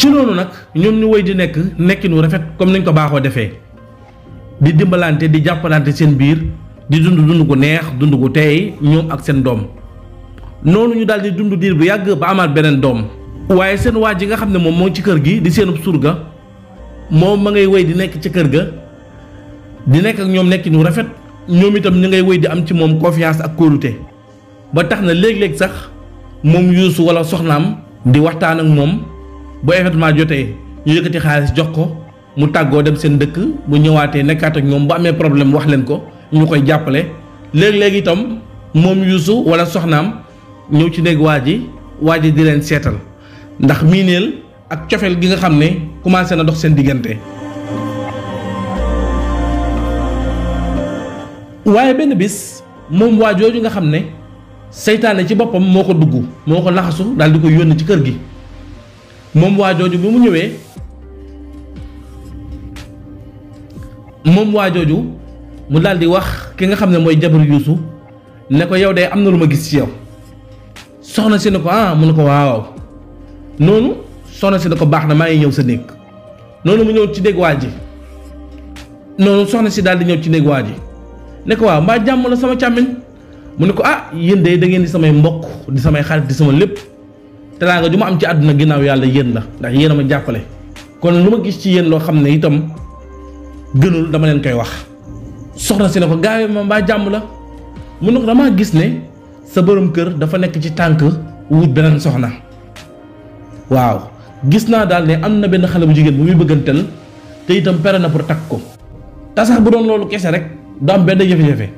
ci noonu nag ñoom ñu woy di nekk nekkin wu rafet comme nañ ko baaxoo defee di dimbalante di jàppalante seen biir di dund gu neex dund gu teey ñoom ak seen doom noonu ñu daal di dund diir bu yàgg ba amaat beneen doom waaye seen waa ji nga xam ne moom moo ci kër gi di seenub surga moom ma ngay woy di nekk ci kër ga di nekk ak ñoom nekkin wu rafet ñoom itam ñu ngay woy di am ci moom confiance ak kóolute ba tax na léeg-léeg sax moom Yuusu wala soxnaam di waxtaan ak moom bu événement jotee ñu yëkkati xaalis jox ko mu tàggoo dem seen dëkk bu ñëwaatee nekkaat ak ñoom bu amee problème wax leen ko ñu koy jàppale léeg-léeg itam moom Yuusu wala soxnaam ñëw ci néeg waa ji di leen seetal ndax miineel ak cofeel gi nga xam ne commencé na dox seen diggante. waaye benn bis moom waa jooju nga xam ne seytaane ci boppam moo ko dugg moo ko laxasu daal di ko yónni ci kër gi moom waa jooju bi mu ñëwee mu daal di wax ki nga xam ne mooy jabar Yuusu ne ko yow de am na lu ma gis ci yow soxna si ne ko mu ne ko waaw noonu soxna si ne ko baax na maa ngi ñëw sa néeg noonu mu ñëw ci néeg waa ji noonu soxna si daal di ñëw ci néeg waa ji ne ko waaw mbaa jàmm la sama càmmiñ mu ne ko yéen de da ngeen di samay mbokk di samay xarit di sama lépp teraanga ju ma am ci àdduna ginnaaw yàlla yéen la ndax yéen a ma jàppale kon lu ma gis ci yéen loo xam ne itam gënul dama leen koy wax. soxna si ne ko gaawee ma mbaa jàmm la mu ne ko damaa gis ne sa borom kër dafa nekk ci tànk wut beneen soxna waaw gis naa daal ne am na benn xale bu jigéen bu muy bëggantel te itam pere na pour takk ko te sax bu doon loolu kese rek du am benn jafe-jafe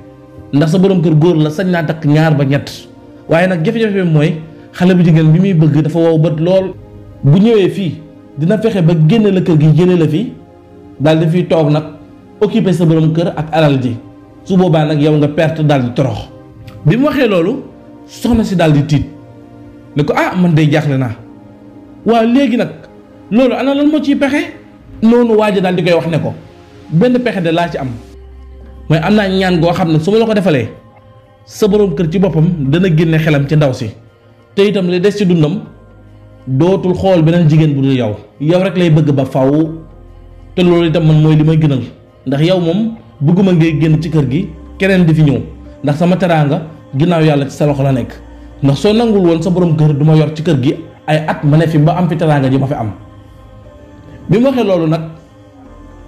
ndax sa borom kër góor la sañ naa takk ñaar ba ñett waaye nag jafe-jafe bi mooy xale bu jigéen bi muy bëgg dafa wow bët lool bu ñëwee fii dina fexe ba génne la kër gi jëlee la fi daal di fiy toog nag occupé sa borom kër ak alal ji su boobaa nag yow nga perte daal di torox. bi mu waxee loolu soxna si daal di tiit ne ko man day jaaxle naa waaw léegi nag loolu ana lan moo ciy pexe noonu waa ji daal di koy wax ne ko benn pexe de laa ci am mooy am naa ñaan goo xam ne su ma la ko defalee sa borom kër ci boppam dana génne xelam ci ndaw si te itam li des ci dundam dootul xool beneen jigéen bu dul yow rek lay bëgg ba faw te loolu itam man mooy li may gënal ndax yow moom bëgguma ngay génn ci kër gi keneen di fi ñëw ndax sama teraanga ginnaaw yàlla ci sa loxo la nekk ndax soo nangul woon sa borom kër du ma yor ci kër gi ay at ma ne fi ba am fi teraanga ji ma fi am. bi mu waxee loolu nag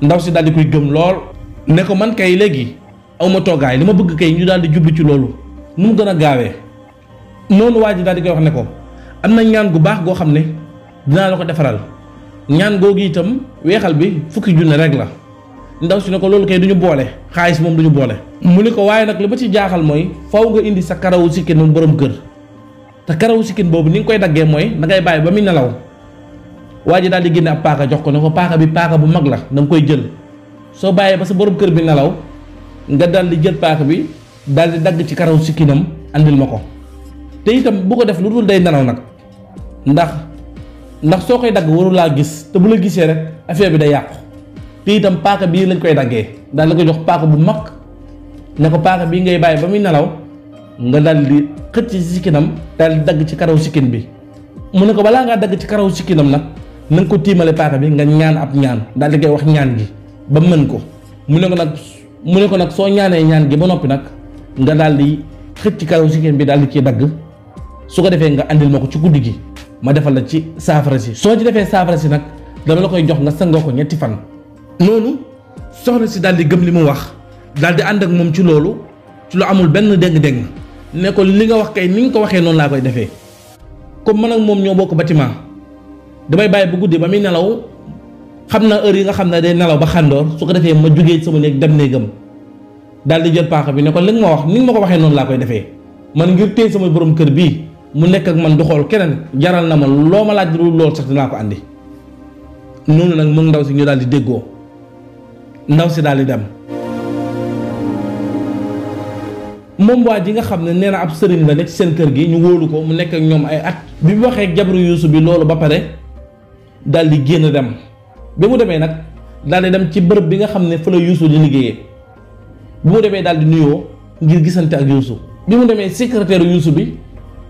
ndaw si daal di koy gëm lool ne ko man kay léegi aw ma toogaay li ma bëgg kay ñu daal di jublu ci loolu nu mu gën a gaawee. noonu waa ji daal di koy wax ne ko am na ñaan gu baax goo xam ne dinaa la ko defaral ñaan googu itam weexal bi 10 junne rek la. ndaw si ne ko loolu kay duñu boole xaalis moom duñu boole. mu ne ko waaye nag li ma ci jaaxal mooy faw nga indi sa karawu sikkin moom borom kër te karawu sikkin boobu ni nga koy daggee mooy da ngay bàyyi ba muy nelaw waa ji daal di génne ab paaka jox ko ne ko paaka bi paaka bu mag la da nga koy jël soo bàyyee ba sa borom kër bi nelaw nga daal di jël paaka bi daal di dagg ci karawu sikkinam andil ma ko te itam bu ko def lu dul day nelaw nag ndax soo koy dagg warul laa gis te bu la gisee rek affaire bi day yàqu. te itam paaka bii lañ koy daggee daal la ko jox paaka bu mag ne ko paaka bii ngay bàyyi ba muy nelaw nga daal di xëcc ci sikkinam daal di dagg ci karaw sikkin bi mu ne ko balaa ngaa dagg ci karaw sikkinam nag na nga ko tiimale paaka bi nga ñaan ab ñaan daal di koy wax ñaan gi ba mën ko mu ne ko nag soo ñaanee ñaan gi ba noppi nag nga daal di xëcc ci karaw sikkin bi daal di ciy dagg su ko defee nga andil ma ko ci guddi gi ma defal la ci saafara si soo ci defee saafara si nag dama la koy jox nga sangoo ko 3 fan. noonu soxna si daal di gëm li mu wax daal di ànd ak moom ci loolu ci lu amul benn déng-déng ne ko li nga wax kay ni nga ko waxee noonu laa koy defee comme man ak moom ñoo bokk bâtiment damay bàyyi bu guddi ba muy nelaw xam na heure yi nga xam ne day nelaw ba xàndoor su ko defee ma jógee sama néeg dem néegam daal di jël paaka bi ne ko li nga ma wax ni nga ma ko waxee noonu laa koy defee man ngir téye sama borom kër bii mu nekk ak man du xool keneen jaral na ma loo ma laaj lu lool sax dinaa ko andi noonu nag moom ndaw si ñu daal di déggoo. ndaw si daal di dem moom waa ji nga xam ne nee na ab sëriñ la nekk ci seen kër gi ñu wóolu ko mu nekk ak ñoom ay at bi mu waxee jabaru Yuusu bi loolu ba pare daal di génn dem bi mu demee nag daal di dem ci bërëb bi nga xam ne fa la Yuusu di liggéeyee bi mu demee daal di nuyoo ngir gisante ak Yuusu bi mu demee secrétaire Yuusu bi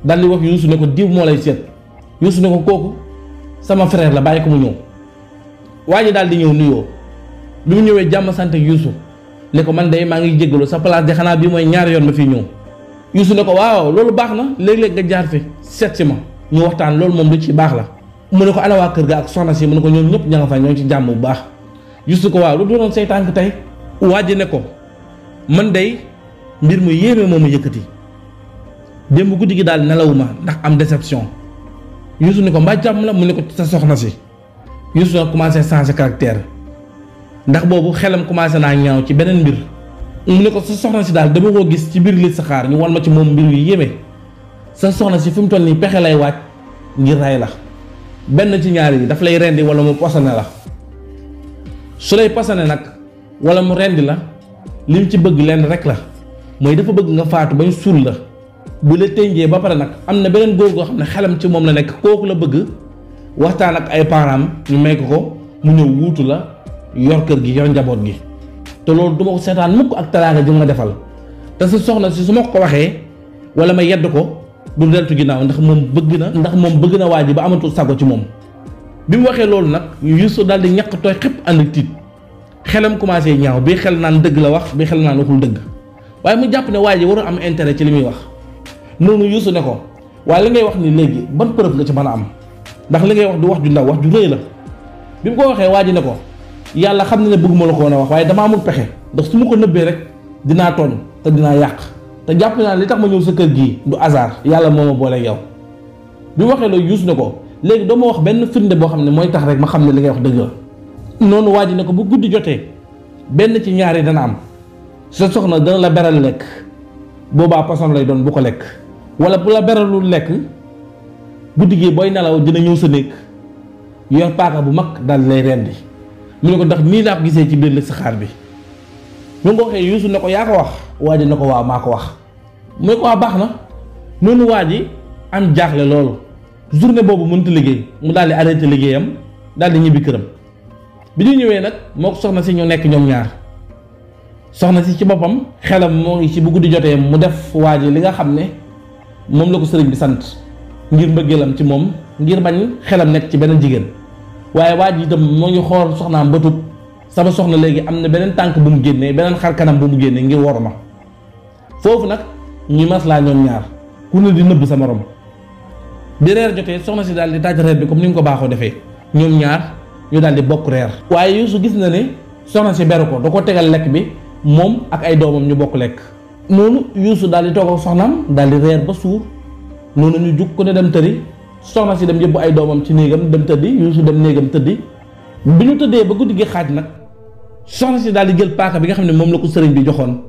daal di wax Yuusu ne ko diw moo lay seet Yuusu ne ko kooku sama frère la bàyyi ko mu ñëw. waa ji daal di ñëw nuyoo bi mu ñëwee jàmm sant Youssou ne ko man de maa ngi jéggalu sa place de xanaa bii mooy ñaari yoon ma fii ñëw. Youssou ne ko waaw loolu baax na léeg-léeg nga jaar fi seet si ma ñu waxtaan loolu moom lu ci baax la. mu ne ko ana waa kër ga ak soxna si mu ne ko ñoom ñëpp ña nga fa ñoo ci jàmm bu baax. Youssou ko waaw lu doonoon say tànk tey. waa ji ne ko man day mbir mu yéeme moo ma yëkkati démb guddi gi daal nelawuma ndax am déception. Youssou ne ko mbaa jàmm la mu ne ko sa soxna si. Youssou nag commencé changer caractère ndax boobu xelam commencé naa ñaaw ci beneen mbir. mu ne ko sa soxna si daal dama koo gis ci biir li saxaar ñu wan ma ci moom mbir yu yéeme sa soxna si fi mu toll nii pexe lay waaj ngir rey la benn ci ñaar yi daf lay rendi wala mu posone la su lay posone nag wala mu rendi la lim ci bëgg lenn rek la mooy dafa bëgg nga faatu bañ suul la bu la tënjee ba pare nag am na beneen góor goo xam ne xelam ci moom la nekk kooku la bëgg waxtaan ak ay parents ñu may ko mu ñëw wuutu la yor kër gi yor njaboot gi. te loolu du ma ko seetaan mukk ak teraanga ji ma defal te sa soxna si su ma ko waxee wala ma yedd ko du deltu ginnaaw ndax moom bëgg na waa ji ba amatul sago ci moom. bi mu waxee loolu nag Youssou daal di ñàkk tooy xëpp ànd ak tiit xelam commencé ñaaw bii xel naan dëgg la wax bii xel naan waxul dëgg waaye mu jàpp ne waa ji warul am intérêt ci li muy wax. noonu Youssou ne ko waaye li ngay wax ni léegi ban preuve nga ci mën a am ndax li ngay wax du wax ju ndaw wax ju rëy la. bi mu ko waxee waa ji ne ko yàlla xam na ne bëgguma la ko woon a wax waaye dama amul pexe ndax su ma ko nëbbee rek dinaa tooñ te dinaa yàq te jàpp naa li tax ma ñëw sa kër gii du hasard yàlla moo ma boole yow. bi mu waxee loolu Youssou ne ko léegi doo ma wax benn firnde boo xam ne mooy tax rek ma xam ne li ngay wax dëgg la. noonu waa ji ne ko bu guddi jotee benn ci ñaari dana am sa soxna dana la beral lekk boobaa poson lay doon bu ko lekk wala bu la beralul lekk guddi gi booy nelaw dina ñëw sa néeg yor paaka bu mag daal lay rendi. mu ne ko ndax nii laa ko gisee ci biir listixaar bi bu nga ko waxee Youssou ne ko yaa ko wax waa ji ne ko waaw maa ko wax mu ne ko waa baax na. noonu waa ji am jaaxle loolu journée boobu mënut a liggéey mu daal di arrêté liggéeyam daal di ñibbi këram. bi ñu ñëwee nag moo ko soxna si ñu nekk ñoom ñaar soxna si ci boppam xelam moo ngi ci bu guddi jotee mu def waa ji li nga xam ne moom la ko sëriñ bi sant ngir mbëggeelam ci moom ngir bañ xelam nekk ci beneen jigéen. waaye waa ji itam moo ngi xool soxnaam ba tut sama soxna léegi am na beneen tànk bu mu génnee beneen xar kanam bu mu génnee ngir wor ma foofu nag ñuy maslaa ñoom ñaar ku ne di nëbb sa morom. bi reer jotee soxna si daal di taaj reer bi comme ni nga ko baaxoo defee ñoom ñaar ñu daal di bokk reer. waaye Youssou gis na ne soxna si beru ko da ko tegal lekk bi moom ak ay doomam ñu bokk lekk. noonu Youssou daal di toog ak soxnaam daal di reer ba suur noonu ñu jug ko ne dem tëri. soxna si dem yóbbu ay doomam ci néegam dem tëddi Youssou dem néegam tëddi bi ñu tëddee ba guddi gi xaaj nag soxna si daal di jël paaka bi nga xam ne moom la ko sëriñ bi joxoon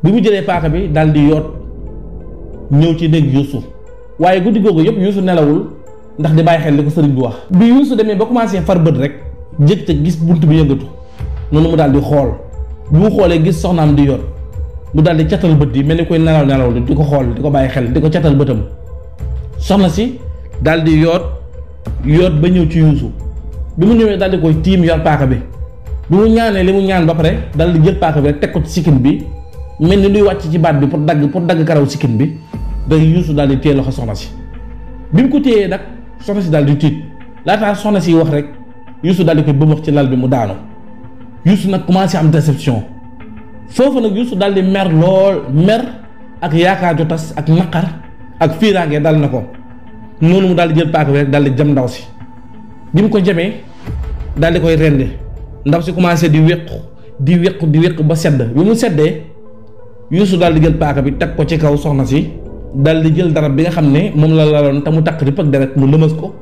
bi mu jëlee paaka bi daal di yoot ñëw ci néeg Youssou waaye guddi googu yëpp Youssou nelawul ndax di bàyyi xel li ko sëriñ bi wax. bi Youssou demee ba commencé far bët rek jëkk ca gis bunt bi yëngatu noonu mu daal di xool bi mu xoolee gis soxnaam di yoot mu daal di catal bët yi mel ni koy nelaw di ko xool di ko bàyyi xel di ko catal bëtam. soxna si daal di yoot ba ñëw ci Youssou bi mu ñëwee daal di koy tiim yor paaka bi bi mu ñaanee li mu ñaan ba pare daal di jël paaka bi rek teg ko ci sikkin bi mel ni luy wàcc ci baat bi pour dagg karaw sikkin bi da Youssou daal di téye loxo soxna si bi mu ko téyee nag soxna si daal di tiit laataa soxna si wax rek Youssou daal di koy bëmax ci lal bi mu daanu Youssou nag commencé am déception foofu nag Youssou daal di mer lool mer ak yaakaar ju tas ak naqar ak fiiraange dal na ko noonu mu daal di jël paaka bi rek daal di jam ndaw si bi mu ko jamee daal di koy rendi ndaw si commencé di wéqu ba sedd bi mu seddee Youssou daal di jël paaka bi teg ko ci kaw soxna si daal di jël darab bi nga xam ne moom la laloon te mu takk ripp ak deret mu lëmas ko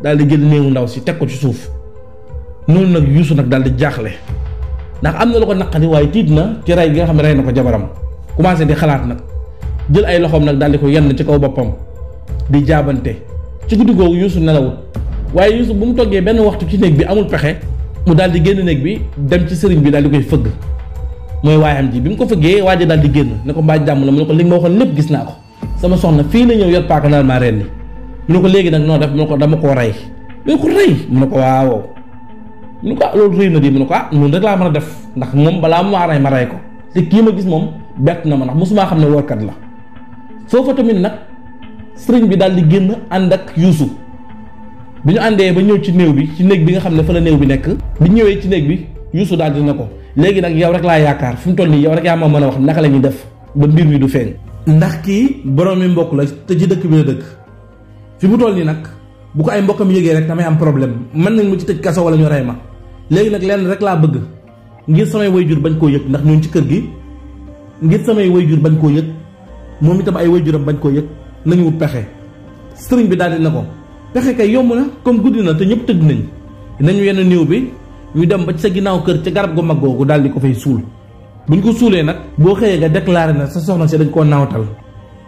daal di jël néewu ndaw si teg ko ci suuf noonu nag Youssou nag daal di jaaxle ndax am na lu ko naqari waaye tiit na ci rey gi nga xam ne rey na ko jabaram commencé di xalaat nag jël ay loxoom nag daal di ko yenn ci kaw boppam di jaabante ci guddi googu Youssou nelawut waaye Youssou bu mu toggee benn waxtu ci néeg bi amul pexe mu daal di génn néeg bi dem ci sëriñ bi daal di koy fëgg mooy waayam ji bi mu ko fëggee waaja daal di génn ne ko mbaa jàmm la mu ne ko li nga ma waxoon lépp gis naa ko sama soxna fii la ñëw yor paaka naan maa rendi mu ne ko léegi nag noo def mu ne ko dama koo rey mu ne ko rey mu ne ko waaw mu ne ko loolu rëy na di mu ne ko noonu rek laa mën a def ndax moom balaa maa rey ma rey ko te kii ma gis moom bett na ma ndax mosumaa xam ne woorkat la foofu tamit nag sëriñ bi daal di génn ànd ak Youssou bi ñu àndee ba ñëw ci néew bi ci néeg bi nga xam ne fa la néew bi nekk bi ñëwee ci néeg bi Youssou daal dina ko léegi nag yow rek laa yaakaar fi mu toll nii yow rek yaa ma mën a wax naka la ñuy def ba mbir mi du feeñ ndax kii borom mi mbokk la te ci dëkk bi la dëkk fi mu toll nii nag bu ko ay mbokkam yëgee rek damay am problème mën nañ ma ci tëj kaso wala ñu rey ma léegi nag lenn rek laa bëgg ngir samay wayjur bañ koo yëg ndax ñooñu ci kër gi ngir samay wayjur bañ koo yëg moom itam ay wayjuram bañ koo yëg nañu wut pexe sëriñ bi daal di na ko pexe kay yomb na comme guddi na te ñëpp tëdd nañ nañu yenn néew bi ñu dem ba ci sa ginnaaw kër ca garab gu mag googu daal di ko fay suul buñ ko suulee nag boo xëyee nga déclaré na sa soxna si dañ koo naawtal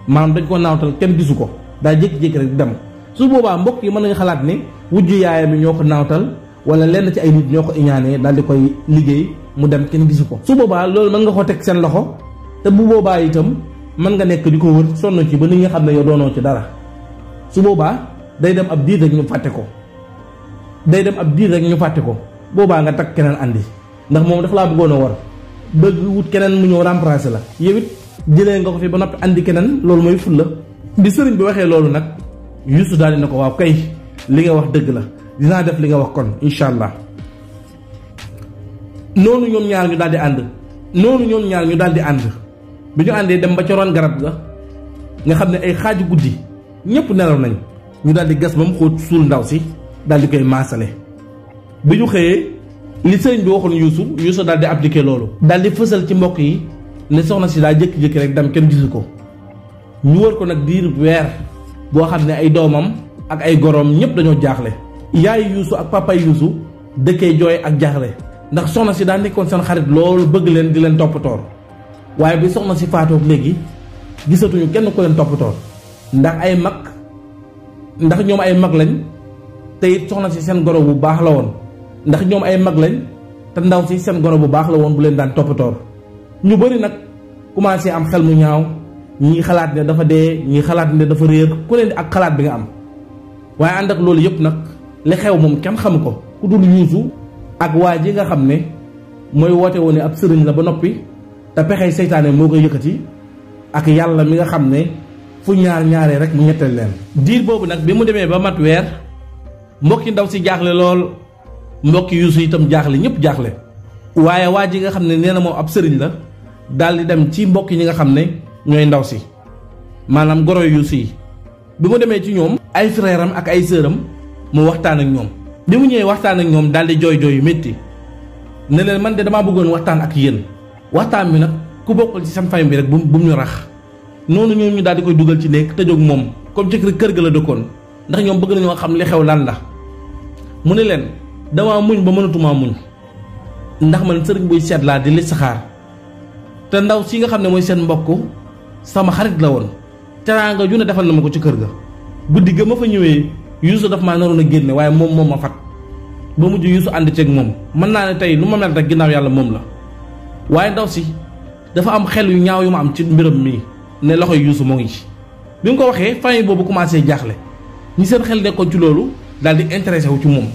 maanaam dañ koo naawtal kenn gisu ko daa jékki-jékki rek dem su boobaa mbokk yi mën nañu xalaat ni wujju yaayam yi ñoo ko naawtal wala lenn ci ay nit ñoo ko iñaanee daal di koy liggéey mu dem kenn gisu ko su boobaa loolu mën nga ko teg seen loxo te bu boobaa itam mën nga nekk di ko wër sonn ci ba nit nga xam ne yow doonoo ci dara su boobaa day dem ab diir rek ñu fàtte ko day dem ab diir rek ñu fàtte ko boobaa nga takk keneen andi ndax moom dafa laa bëggoon a war bëgg wut keneen mu ñëw remplacer la yow it jëlee nga ko fi ba noppi andi keneen loolu mooy ful la bi sëriñ bi waxee loolu nag Youssou daal di na ko waaw kay li nga wax dëgg la dinaa def li nga wax kon incha allah noonu ñoom ñaar ñu daal di ànd bi ñu àndee dem ba ca ron garab ga nga xam ne ay xaaju guddi ñëpp nelaw nañ ñu daal di gas ba mu xóot suul ndaw si daal di koy maasale bi ñu xëyee li sëriñ bi waxoon Youssou daal di appliqué loolu daal di fësal ci mbokk yi ne soxna si daa jékki-jékki rek dem kenn gisu ko ñu wër ko nag diir weer boo xam ne ay doomam ak ay goroom ñëpp dañoo jaaxle yaay Youssou ak papa Youssou dëkkee jooy ak jaaxle ndax soxna si daa nekkoon seen xarit loolu bëgg leen di leen toppatoor waaye bi soxna si faatoog léegi gisatuñu kenn ko leen toppatoor ndax ñoom ay mag lañ te it soxna si seen goro bu baax la woon ndax ñoom ay mag lañ te ndaw si seen goro bu baax la woon bu leen daan toppatoor ñu bëri nag commencé am xel mu ñaaw ñii xalaat ne dafa dee ñii xalaat ne dafa réer ku leen ak xalaat bi nga am waaye ànd ak loolu yëpp nag li xew moom kenn xamu ko ku dul Youssou ak waa ji nga xam ne mooy woote woon ne ab sëriñ la ba noppi te pexey seytaane moo koy yëkkati ak yàlla mi nga xam ne fu ñaaree rek mu ñetteel leen diir boobu nag bi mu demee ba mat weer mbokki ndaw si jaaxle lool mbokki Youssou itam jaaxle ñëpp jaaxle waaye waa ji nga xam ne nee na moom ab sëriñ la daal di dem ci mbokk ñi nga xam ne ñooy ndaw si maanaam goro Youssou yi bi mu demee ci ñoom ay frère am ak ay sœur am mu waxtaan ak ñoom bi mu ñëwee waxtaan ak ñoom daal di jooy yu métti ne leen man de damaa bëggoon waxtaan ak yéen waxtaan bi nag ku bokkul ci seen famille bi rek bu mu ñu rax noonu ñoom ñu daal di koy dugal ci nekk tëjoog moom comme ci kër ga la dëkkoon ndax ñoom bëgg nañoo xam li xew lan la mu ne leen damaa muñ ba mënatumaa muñ ndax man sëriñ buy seet laa di li saxaar te ndaw si nga xam ne mooy seen mbokk sama xarit la woon teraanga ju ne defal na ma ko ci kër ga guddi ga ma fa ñëwee Youssou daf maa naroon a génne waaye moom ma fat ba mujj Youssou ànd ceeg moom mën naa ne tey lu ma mel rek ginnaaw yàlla moom la waaye ndaw si dafa am xel yu ñaaw yu ma am ci mbiram mii ne loxoy Youssou moo ngi ci bi mu ko waxee famille boobu commencé jaaxle ñi seen xel nekkoon ci loolu daal di intéressé wu ci moom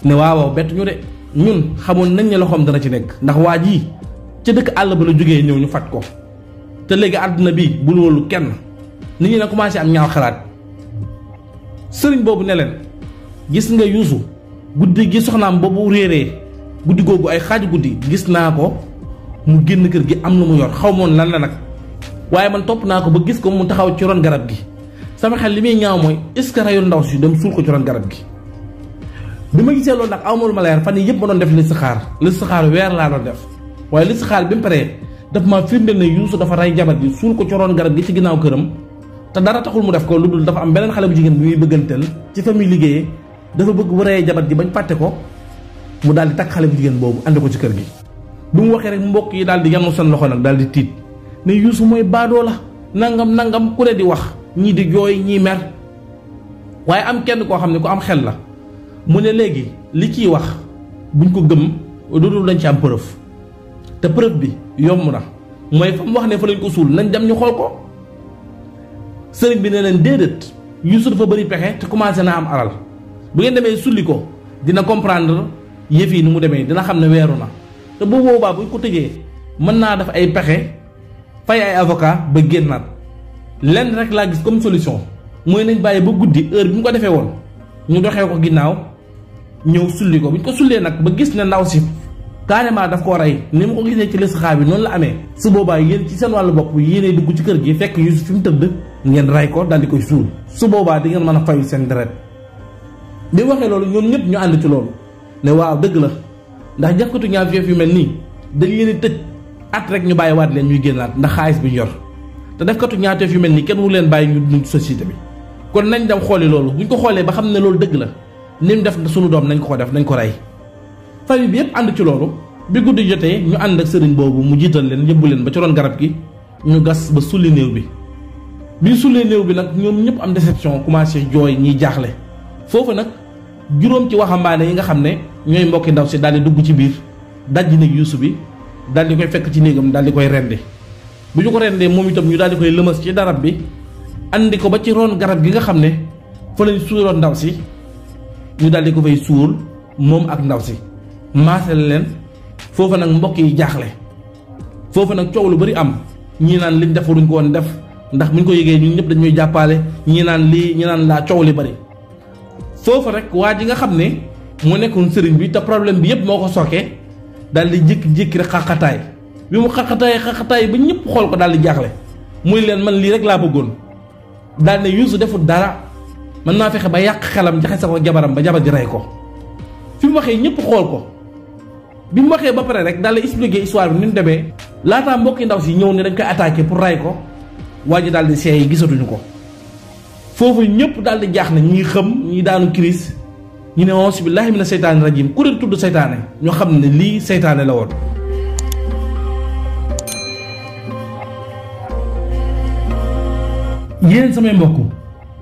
ne waaw bett ñu de ñun xamoon nañ ne loxoom dana ci nekk ndax waa ji ca dëkk àll ba la jógee ñëw ñu fat ko te léegi àdduna bi bul wóolu kenn nit ñi ne commencé am ñaaw xalaat sëriñ boobu ne leen gis nga Youssou guddi gi soxnaam boobu réeree guddi googu ay xaaju guddi gis naa ko mu génn kër gi am lu mu yor xaw moon lan la nag waaye man topp naa ko ba gis ko mu taxaw ci ron garab gi sama xel li muy ñaaw mooy est-ce que rayul ndaw si dem suul ko ci ron garab gi bi ma gisee loolu nag awma lu ma leer fan yii yëpp ma doon def listixaar weer laa doon def waaye listixaar bi mu paree daf ma firndeel ne Youssou dafa rey jabar ji suul ko ci ron garab gi ci ginnaaw këram te dara taxul mu def ko lu dul dafa am beneen xale bu jigéen bi muy bëgganteel ci fa muy liggéeyee dafa bëgg bu reyee jabar ji bañ fàtte ko mu daal di takk xale bu jigéen boobu andi ko ci kër gi bi mu waxee rek mbokk yi daal di yanu seen loxo nag daal di tiit ne Youssou mooy baadoo la nangam ku ne di wax ñii di jooy ñii mer waaye am kenn koo xam ne ku am xel la mu ne léegi li ciy wax buñ ko gëm lu dul dañ ci am preuve te preuve bi yomb na mooy fa mu wax ne fa lañ ko suul nañ dem ñu xool ko sëriñ bi ne leen déedéet Youssou dafa bëri pexe te commencé naa am alal bu ngeen demee sulli ko dina comprendre yëf yi ni mu demee dina xam ne weeru na te bu boobaa buñ ko tëjee mën naa def ay pexe fay ay avocat ba génnaat lenn rek laa gis comme solution mooy nañ bàyyi ba guddi heure bi mu ko defee woon ñu doxee ko ginnaaw ñëw sulli ko bu ñu ko sullee nag ba gis ne ndaw si carrément daf koo rey ni ma ko gisee ci listixaar bi noonu la amee su boobaa yéen ci seen wàllu bopp yéenee dugg ci kër gi fekk Yuusuf fi mu tëdd ngeen rey ko daal di koy suul su boobaa di ngeen mën a fayu seen deret bi waxee loolu ñoom ñëpp ñu ànd ci loolu ne waaw dëgg la ndax jafkatu ñaawteef yu mel nii dañ leen di tëj at rek ñu bàyyi waat leen ñuy génnaat ndax xaalis bi ñu yor te defkatu ñaawteef yu mel nii kenn wu leen bàyyi ñu dund ci société bi kon nañ dem xooli loolu buñ ko xoolee ba xam ne loolu dëgg la ni mu def sunu doom nañ ko def nañ ko rey famille bi yëpp ànd ci loolu bi guddi jotee ñu ànd ak sëriñ boobu mu jiital leen yóbbu leen ba ci ron garab gi ñu gas ba sulli néew bi bi sullee néew bi nag ñoom ñëpp am déception commencé jooy ñiy jaaxle foofu nag juróom ci waxambaane yi nga xam ne ñooy mbokki ndaw si daal di dugg ci biir dajji néeg Yuusuf bi daal di koy fekk ci néegam daal di koy rendi bu ñu ko rendee moom itam ñu daal di koy lëmas ci darab bi andi ko ba ci ron garab gi nga xam ne fa lañ suuroon ndaw si ñu daal di ko fay suul moom ak ndaw si maasale leen foofu nag mbokk yi jaaxle foofu nag coow lu bari am ñii naan liñ def waruñ ko woon def ndax buñ ko yëgee ñun ñëpp dañuy jàppale ñii naan lii ñi naan laa coow li bari foofu rek waa ji nga xam ne mu nekkoon sëriñ bi te problème bi yëpp moo ko sookee daal di jékki-jékki rek xaqataay bi mu xaqataay ba ñëpp xool ko daal di jaaxle muy leen man lii rek laa bëggoon daal ne Yuusu deful dara man naa fexe ba yàq xelam jaxase ko jabaram ba jabar ji rey ko fi mu waxee ñëpp xool ko bi mu waxee ba pare rek daal di expliquer histoire bi ni mu demee laataa mbokki ndaw si ñëw ne dañ koy attaquer pour rey ko waa ji daal di seey gisatuñu ko foofu ñëpp daal di jaax ne ñii xam ñii daanu crise ñu ne auzu billaahi mina seytaani rajiim ku leen tudd seytaane ñoo xam ne lii seytaane la woon. yéen samay mbokk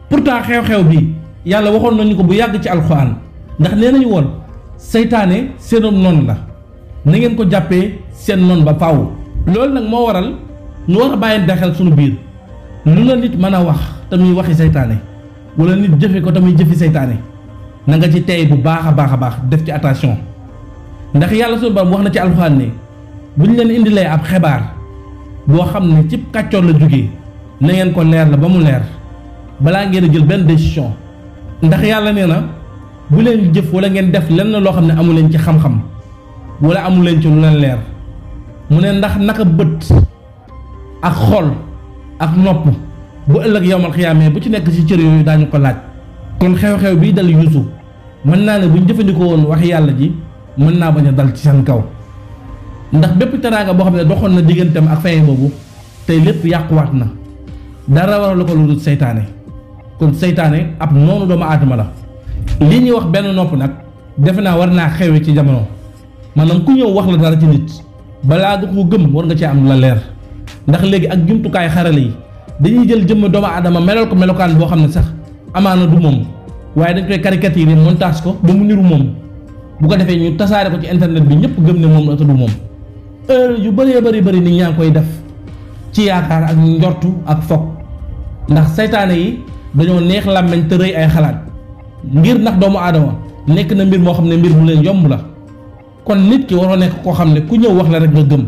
pourtant xew-xew bi yàlla waxoon nañu ko bu yàgg ci alxuraan ndax nee nañu woon seytaane seenoon noonu la na ngeen ko jàppee seen noon ba faaw. loolu nag moo waral ñu war a bàyyi xel sunu biir lu la nit mën a wax te muy waxi seytaane wala nit jëfe ko te muy jëfi seytaane na nga ci tey bu baax a baax def ci attention ndax yàlla sunu borom wax na ci alxuraan ne bu ñu leen indilee ab xibaar boo xam ne ci kàccoor la jógee na ngeen ko leer la ba mu leer balaa ngeen a jël benn décision ndax yàlla nee na bu leen jëf wala ngeen def lenn loo xam ne amu leen ci xam-xam wala amu leen ci lu leen leer mu ne ndax naka bët ak xol ak nopp bu ëllëg yowmal xiyaamee bu ci nekk ci cër yooyu daañu ko laaj. kon xew-xew bii dal Yuusuf mën naa ne bu ñu jëfandikoo woon wax yàlla ji mën naa bañ a dal ci seen kaw ndax bépp teraanga boo xam ne doxoon na digganteem ak fay boobu tey lépp yàquwaat na dara waral ko lu dul seytaane kon seytaane ab noonu doomu aadama la. lii ñuy wax benn nopp nag defe naa war naa xewe ci jamono maanaam ku ñëw wax la dara ci nit balaa nga ko gëm war nga ci am la leer ndax léegi ak jumtukaay xarale yi dañuy jël jëmm doomu aadama melal ko melokaan boo xam ne sax amaana du moom waaye dañ koy caricature montage ko ba mu niru moom bu ko defee ñu tasaare ko ci internet bi ñëpp gëm ne moom la te du moom. heure yu bëree bëri nit ñaa ngi koy def ci yaakaar ak njortu ak foog ndax seytaane yi dañoo neex làmmeñ te rëy ay xalaat ngir ndax doomu aadama nekk na mbir moo xam ne mbir mu leen yomb la kon nit ki waroo nekk koo xam ne ku ñëw wax la rek nga gëm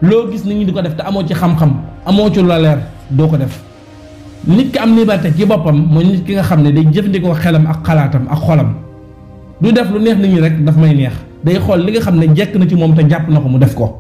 loo gis nit ñi di ko def te amoo ci xam-xam amoo ci la leer doo ko def. nit ki am liberté ci boppam mooy nit ki nga xam ne day jëfandikoo xelam ak xalaatam ak xolam du def lu neex nit ñi rek daf may neex day xool li nga xam ne jekk na ci moom te jàpp na ko mu def ko.